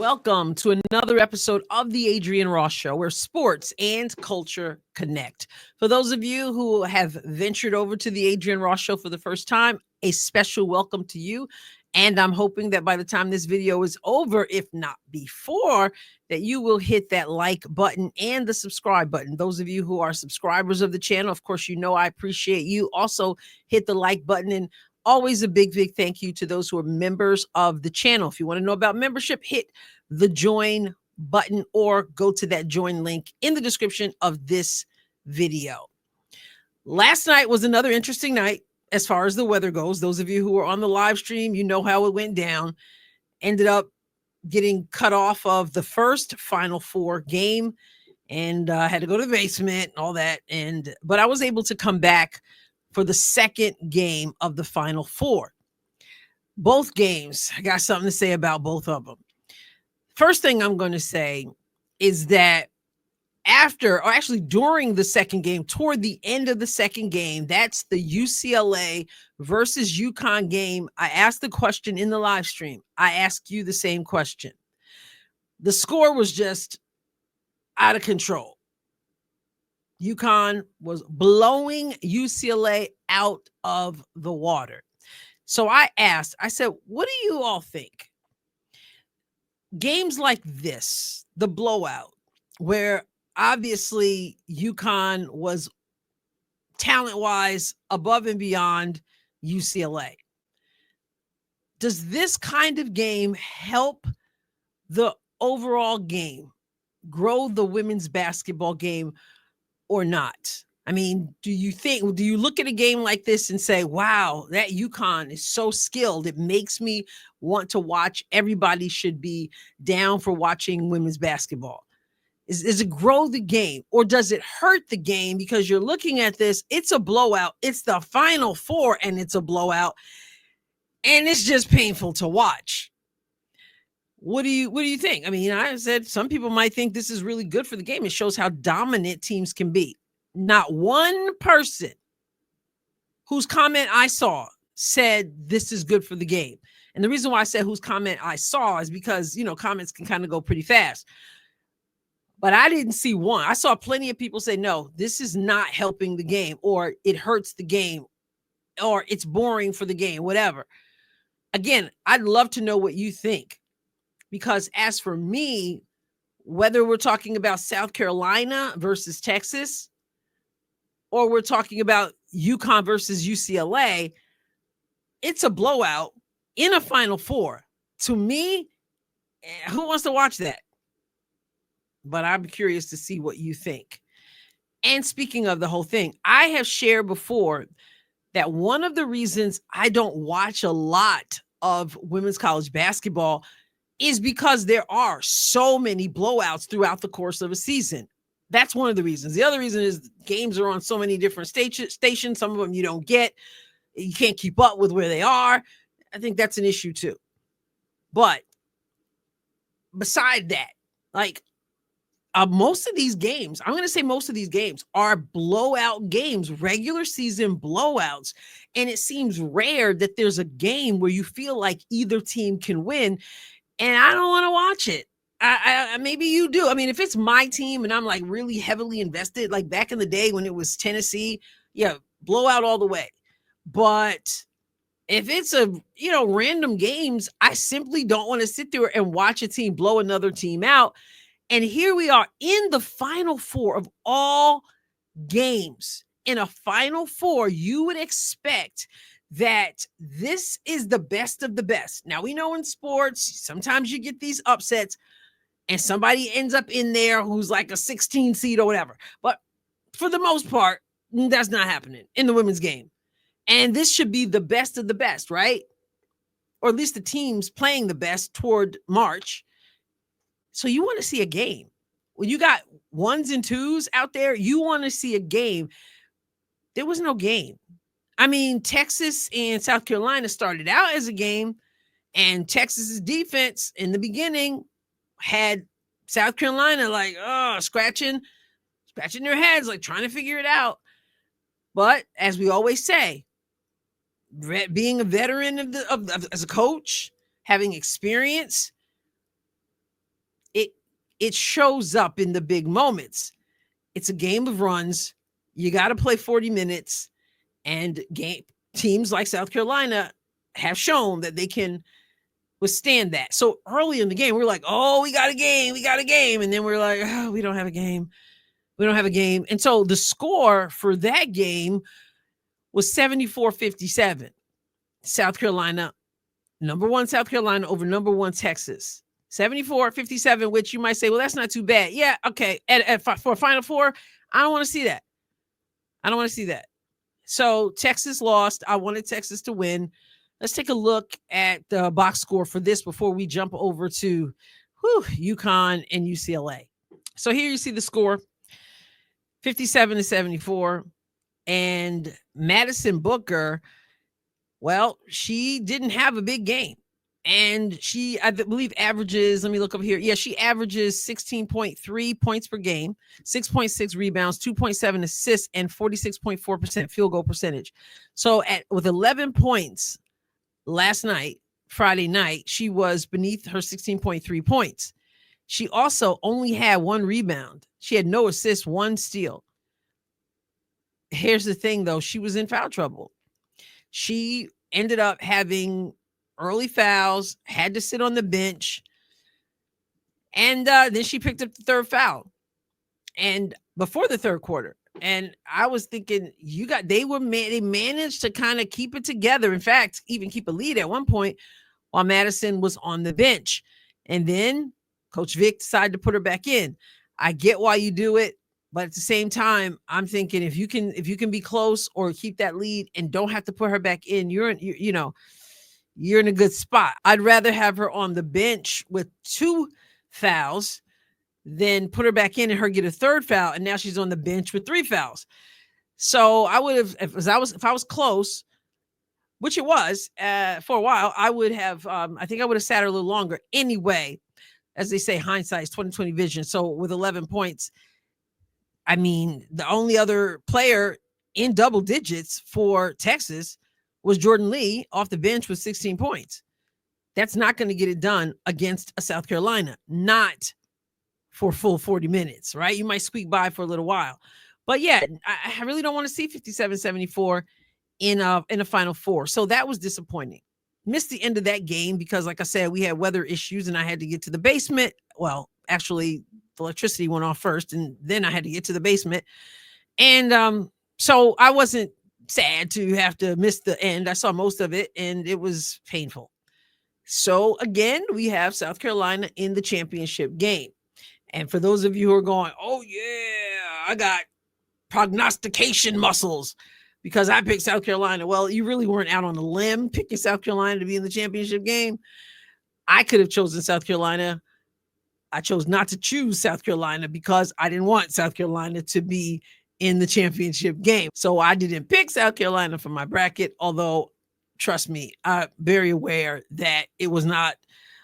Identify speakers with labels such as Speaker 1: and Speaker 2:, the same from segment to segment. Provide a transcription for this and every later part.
Speaker 1: welcome to another episode of the Adrienne Ross Show, where sports and culture connect. For those of you who have ventured over to the Adrienne Ross Show for the first time, a special welcome to you. And I'm hoping that by the time this video is over, if not before, that you will hit that like button and the subscribe button. Those of you who are subscribers of the channel, of course, you know I appreciate you. Also, hit the like button, and always a big thank you to those who are members of the channel. If you want to know about membership, hit the join button or go to that join link in the description of this video. Last night was another interesting night as far as the weather goes. Those of you who were on the live stream, you know how it went down. Ended up getting cut off of the first Final Four game and had to go to the basement and all that. But I was able to come back for the second game of the Final Four. Both games, I got something to say about both of them. First thing I'm going to say is that during the second game, toward the end of the second game, that's the UCLA versus UConn game. I asked the question in the live stream. I asked you the same question. The score was just out of control. UConn was blowing UCLA out of the water. So I said, what do you all think? Games like this, the blowout, where obviously UConn was talent-wise above and beyond UCLA. Does this kind of game help the overall game, grow the women's basketball game, or not? I mean, do you look at a game like this and say, wow, that UConn is so skilled, it makes me want to watch? Everybody should be down for watching women's basketball. Does it grow the game, or does it hurt the game because you're looking at this? It's a blowout. It's the Final Four and it's a blowout, and it's just painful to watch. What do you think? I mean, I said some people might think this is really good for the game. It shows how dominant teams can be. Not one person whose comment I saw said this is good for the game. And the reason why I said whose comment I saw is because, you know, comments can kind of go pretty fast. But I didn't see one. I saw plenty of people say, no, this is not helping the game, or it hurts the game, or it's boring for the game, whatever. Again, I'd love to know what you think. Because as for me, whether we're talking about South Carolina versus Texas, or we're talking about UConn versus UCLA, it's a blowout in a Final Four. To me, who wants to watch that? But I'm curious to see what you think. And speaking of the whole thing, I have shared before that one of the reasons I don't watch a lot of women's college basketball is because there are so many blowouts throughout the course of a season. That's one of the reasons. The other reason is games are on so many different stations. Some of them you don't get. You can't keep up with where they are. I think that's an issue too. But beside that, like most of these games, I'm going to say most of these games are blowout games, regular season blowouts. And it seems rare that there's a game where you feel like either team can win. And I don't want to watch it. I maybe you do. I mean, if it's my team and I'm like really heavily invested, like back in the day when it was Tennessee, yeah, blowout all the way. But if it's random games, I simply don't want to sit there and watch a team blow another team out. And here we are in the Final Four of all games. In a Final Four, you would expect that this is the best of the best. Now, we know in sports, sometimes you get these upsets and somebody ends up in there who's like a 16 seed or whatever. But for the most part, that's not happening in the women's game. And this should be the best of the best, right? Or at least the teams playing the best toward March. So you want to see a game. When you got ones and twos out there, you want to see a game. There was no game. I mean, Texas and South Carolina started out as a game, and Texas's defense in the beginning had South Carolina like, scratching their heads, like trying to figure it out. But as we always say, being a veteran as a coach, having experience, it shows up in the big moments. It's a game of runs. You got to play 40 minutes, and teams like South Carolina have shown that they can withstand that. So early in the game, we're like, oh, we got a game. And then we're like, oh, we don't have a game. And so the score for that game was 74-57. South Carolina, number one South Carolina over number one Texas. 74-57, which you might say, well, that's not too bad. Yeah, okay. For Final Four, I don't want to see that. So Texas lost. I wanted Texas to win. Let's take a look at the box score for this before we jump over to UConn and UCLA. So here you see the score, 57-74. And Madison Booker, well, she didn't have a big game. And she, I believe, averages, let me look up here. Yeah, she averages 16.3 points per game, 6.6 rebounds, 2.7 assists, and 46.4% field goal percentage. So with 11 points last night, Friday night, she was beneath her 16.3 points. She also only had one rebound. She had no assists, one steal. Here's the thing, though. She was in foul trouble. She ended up having early fouls, had to sit on the bench, and then she picked up the third foul, and before the third quarter. And I was thinking, they managed to kind of keep it together. In fact, even keep a lead at one point while Madison was on the bench. And then Coach Vic decided to put her back in. I get why you do it, but at the same time, I'm thinking if you can be close or keep that lead and don't have to put her back in, you're in a good spot. I'd rather have her on the bench with 2 fouls than put her back in and her get a third foul, and now she's on the bench with 3 fouls. So I would have, if I was close, which it was for a while, I would have. I think I would have sat her a little longer. Anyway, as they say, hindsight is 20/20 vision. So with 11 points, I mean, the only other player in double digits for Texas was Jordan Lee off the bench with 16 points. That's not going to get it done against a South Carolina, not for full 40 minutes, right? You might squeak by for a little while. But yeah, I really don't want to see 57-74 in a Final Four. So that was disappointing. Missed the end of that game because, like I said, we had weather issues and I had to get to the basement. Well, actually, the electricity went off first and then I had to get to the basement. And so I wasn't sad to have to miss the end. I saw most of it and it was painful. So again, we have South Carolina in the championship game. And for those of you who are going, oh yeah, I got prognostication muscles because I picked South Carolina. Well, you really weren't out on a limb picking South Carolina to be in the championship game. I could have chosen South Carolina. I chose not to choose South Carolina because I didn't want South Carolina to be in the championship game. So I didn't pick South Carolina for my bracket, although trust me, I'm very aware that it was not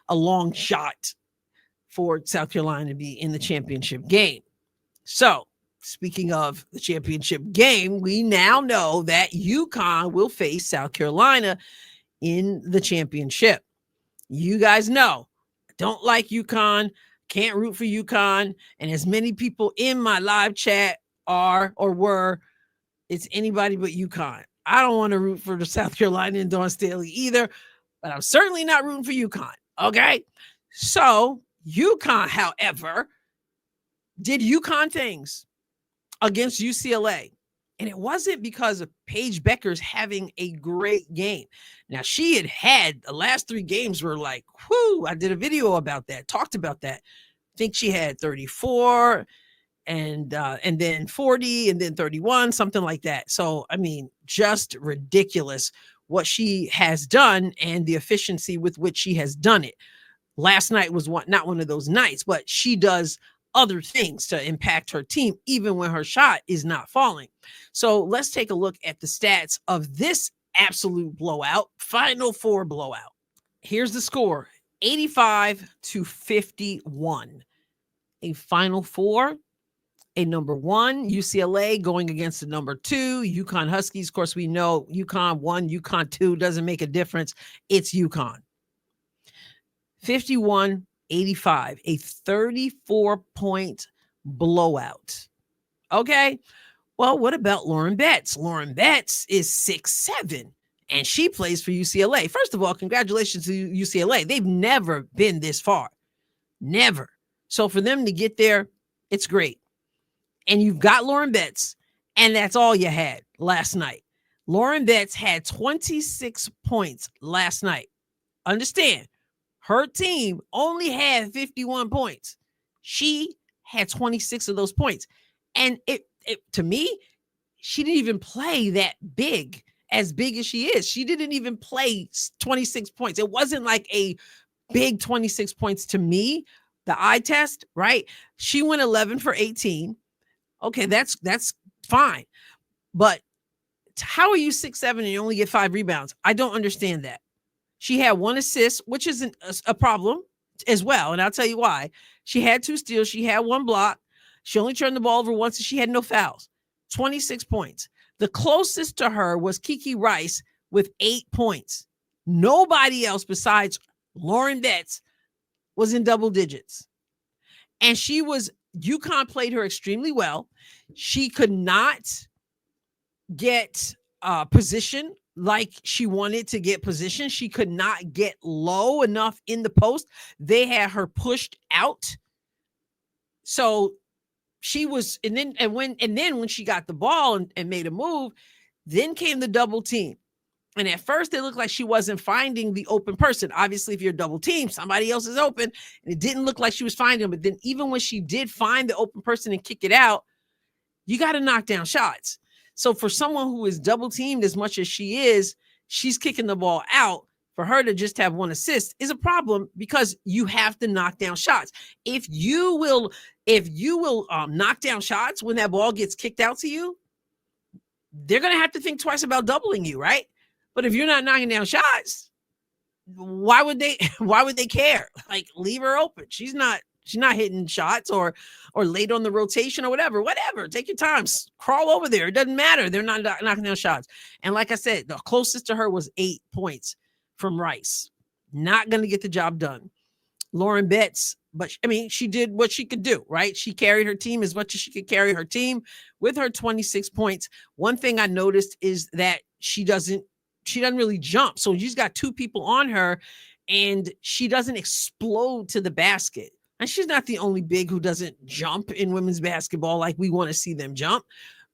Speaker 1: a long shot for South Carolina to be in the championship game. So speaking of the championship game, we now know that UConn will face South Carolina in the championship. You guys know, I don't like UConn, can't root for UConn. And as many people in my live chat are or were, it's anybody but UConn. I don't want to root for the South Carolina and Dawn Staley either, but I'm certainly not rooting for UConn. Okay. So UConn, however, did UConn things against UCLA. And it wasn't because of Paige Bueckers having a great game. Now, she had the last 3 games were like, whoo, I did a video about that, talked about that. I think she had 34 and then 40 and then 31, something like that. So, I mean, just ridiculous what she has done and the efficiency with which she has done it. Last night was not one of those nights, but she does other things to impact her team, even when her shot is not falling. So let's take a look at the stats of this absolute blowout, Final Four blowout. Here's the score, 85-51. A Final Four, a number 1, UCLA going against the number 2, UConn Huskies. Of course, we know UConn 1, UConn 2 doesn't make a difference. It's UConn. 51 85, a 34-point blowout. Okay. Well, what about Lauren Betts? Lauren Betts is 6'7", and she plays for UCLA. First of all, congratulations to UCLA. They've never been this far. Never. So for them to get there, it's great. And you've got Lauren Betts, and that's all you had last night. Lauren Betts had 26 points last night. Understand, her team only had 51 points. She had 26 of those points. And it to me, she didn't even play that big, as big as she is. She didn't even play 26 points. It wasn't like a big 26 points to me, the eye test, right? She went 11 for 18. Okay, that's fine. But how are you 6'7" and you only get 5 rebounds? I don't understand that. She had 1 assist, which isn't a problem as well. And I'll tell you why. She had 2 steals. She had 1 block. She only turned the ball over once and she had no fouls. 26 points. The closest to her was Kiki Rice with 8 points. Nobody else besides Lauren Betts was in double digits. And UConn played her extremely well. She could not get position like she wanted to get position. She could not get low enough in the post. They had her pushed out. So she was, and then when she got the ball and made a move, then came the double team. And at first it looked like she wasn't finding the open person. Obviously, if you're double team, somebody else is open. And it didn't look like she was finding them. But then even when she did find the open person and kick it out, you got to knock down shots. So for someone who is double teamed as much as she is, she's kicking the ball out. For her to just have 1 assist is a problem because you have to knock down shots. If you will knock down shots when that ball gets kicked out to you, they're going to have to think twice about doubling you, right? But if you're not knocking down shots, why would they care? Like, leave her open. She's not hitting shots or late on the rotation or whatever. Take your time. Crawl over there. It doesn't matter. They're not knocking down shots. And like I said, the closest to her was 8 points from Rice. Not going to get the job done. Lauren Betts, but I mean, she did what she could do, right? She carried her team as much as she could carry her team with her 26 points. One thing I noticed is that she doesn't really jump. So she's got 2 people on her and she doesn't explode to the basket. And she's not the only big who doesn't jump in women's basketball like we want to see them jump,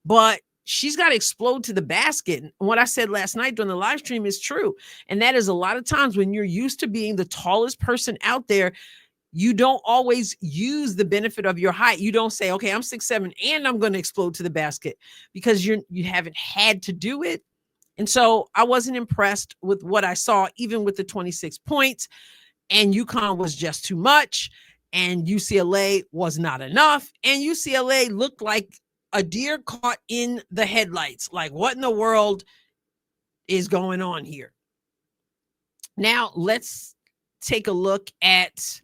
Speaker 1: but she's got to explode to the basket. And what I said last night during the live stream is true. And that is a lot of times when you're used to being the tallest person out there, you don't always use the benefit of your height. You don't say, okay, I'm 6'7" and I'm going to explode to the basket because you haven't had to do it. And so I wasn't impressed with what I saw, even with the 26 points. And UConn was just too much. And UCLA was not enough. And UCLA looked like a deer caught in the headlights. Like, what in the world is going on here? Now, let's take a look at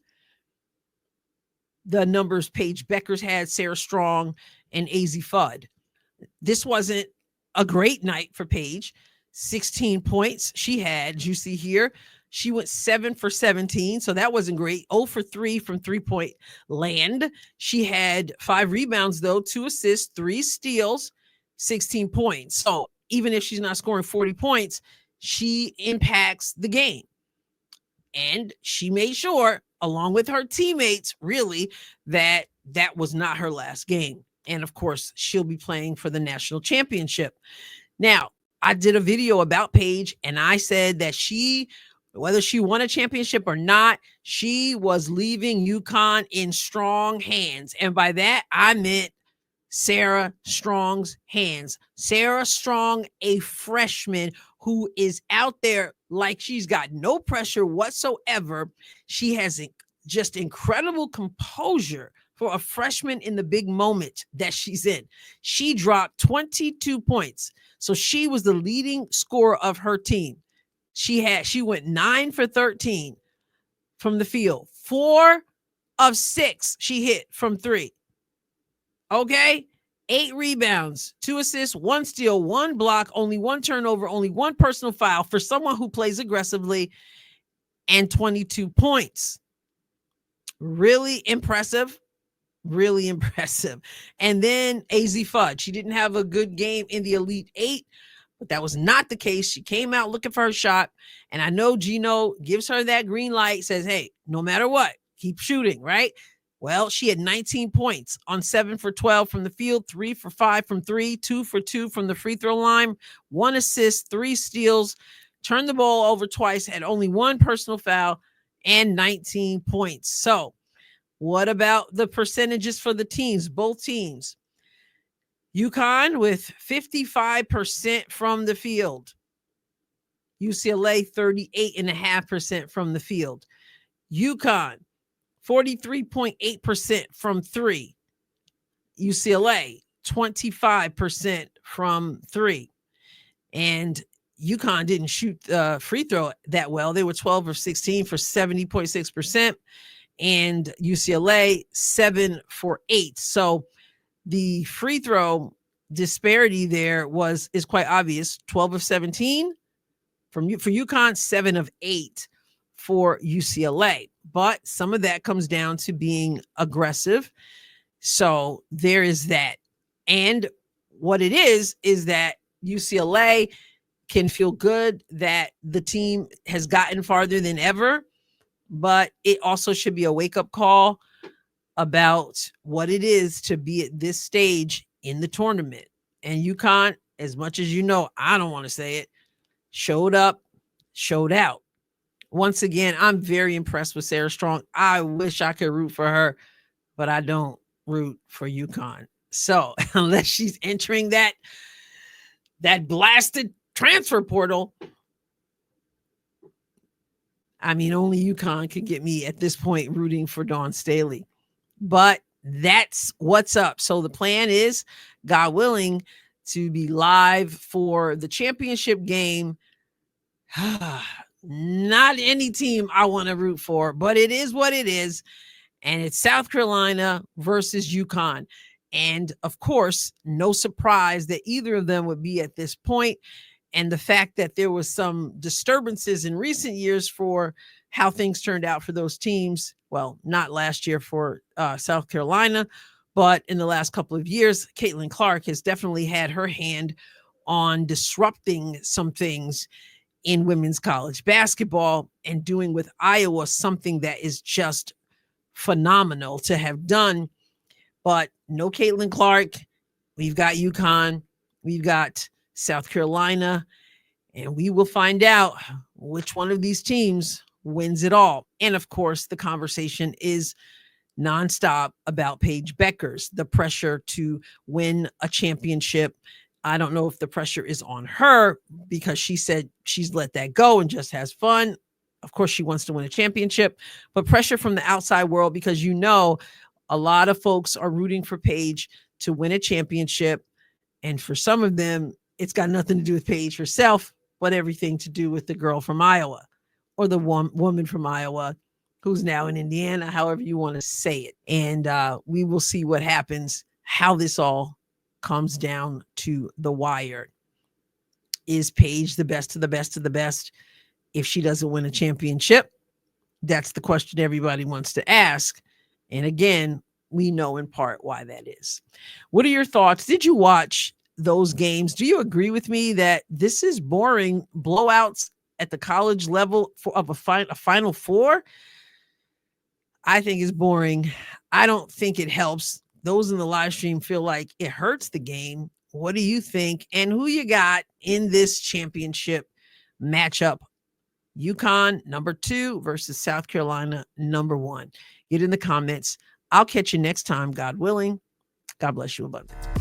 Speaker 1: the numbers Paige Bueckers had, Sarah Strong, and AZ Fudd. This wasn't a great night for Paige. 16 points she had. You see here, she went 7 for 17, so that wasn't great. 0 for 3 from three-point land. She had 5 rebounds, though, 2 assists, 3 steals, 16 points. So even if she's not scoring 40 points, she impacts the game. And she made sure, along with her teammates, really, that was not her last game. And, of course, she'll be playing for the national championship. Now, I did a video about Paige, and I said that whether she won a championship or not, she was leaving UConn in strong hands. And by that, I meant Sarah Strong's hands. Sarah Strong, a freshman who is out there like she's got no pressure whatsoever. She has just incredible composure for a freshman in the big moment that she's in. She dropped 22 points. So she was the leading scorer of her team. She went 9 for 13 from the field. 4 of 6 she hit from 3. Okay? 8 rebounds, 2 assists, 1 steal, 1 block, only 1 turnover, only 1 personal foul for someone who plays aggressively, and 22 points. Really impressive. Really impressive. And then AZ Fudge. She didn't have a good game in the Elite Eight, but that was not the case. She came out looking for her shot. And I know Gino gives her that green light, says, hey, no matter what, keep shooting, right? Well, she had 19 points on 7 for 12 from the field, 3 for 5 from 3, 2 for 2 from the free throw line, 1 assist, 3 steals, turned the ball over twice, had only 1 personal foul, and 19 points. So, what about the percentages for the teams, both teams? UConn with 55% from the field. UCLA 38.5% from the field. UConn 43.8% from 3. UCLA 25% from 3. And UConn didn't shoot free throw that well. They were 12 of 16 for 70.6%. And UCLA 7 for 8. So the free throw disparity there is quite obvious. 12 of 17 for UConn, 7 of 8 for UCLA. But some of that comes down to being aggressive. So there is that. And what it is that UCLA can feel good that the team has gotten farther than ever, but it also should be a wake-up call about what it is to be at this stage in the tournament. And UConn, as much as you know, I don't want to say it, showed up, showed out. Once again, I'm very impressed with Sarah Strong. I wish I could root for her, but I don't root for UConn. So unless she's entering that blasted transfer portal, I mean, only UConn can get me at this point rooting for Dawn Staley. But that's what's up. So the plan is, God willing, to be live for the championship game. Not any team I want to root for, but it is what it is. And it's South Carolina versus UConn. And of course, no surprise that either of them would be at this point. And the fact that there was some disturbances in recent years for how things turned out for those teams. Well, not last year for South Carolina, but in the last couple of years, Caitlin Clark has definitely had her hand on disrupting some things in women's college basketball and doing with Iowa something that is just phenomenal to have done. But no Caitlin Clark. We've got UConn. We've got South Carolina. And we will find out which one of these teams wins it all. And of course, the conversation is nonstop about Paige Bueckers, the pressure to win a championship. I don't know if the pressure is on her because she said she's let that go and just has fun. Of course, she wants to win a championship, but pressure from the outside world, because a lot of folks are rooting for Paige to win a championship. And for some of them, it's got nothing to do with Paige herself, but everything to do with the girl from Iowa, or the woman from Iowa who's now in Indiana, however you want to say it. And we will see what happens, how this all comes down to the wire. Is Paige the best of the best of the best if she doesn't win a championship? That's the question everybody wants to ask. And again, we know in part why that is. What are your thoughts? Did you watch those games? Do you agree with me that this is boring? Blowouts at the college level of a Final Four? I think it's boring. I don't think it helps. Those in the live stream feel like it hurts the game. What do you think? And who you got in this championship matchup? UConn number 2 versus South Carolina number 1. Get in the comments. I'll catch you next time, God willing. God bless you abundantly.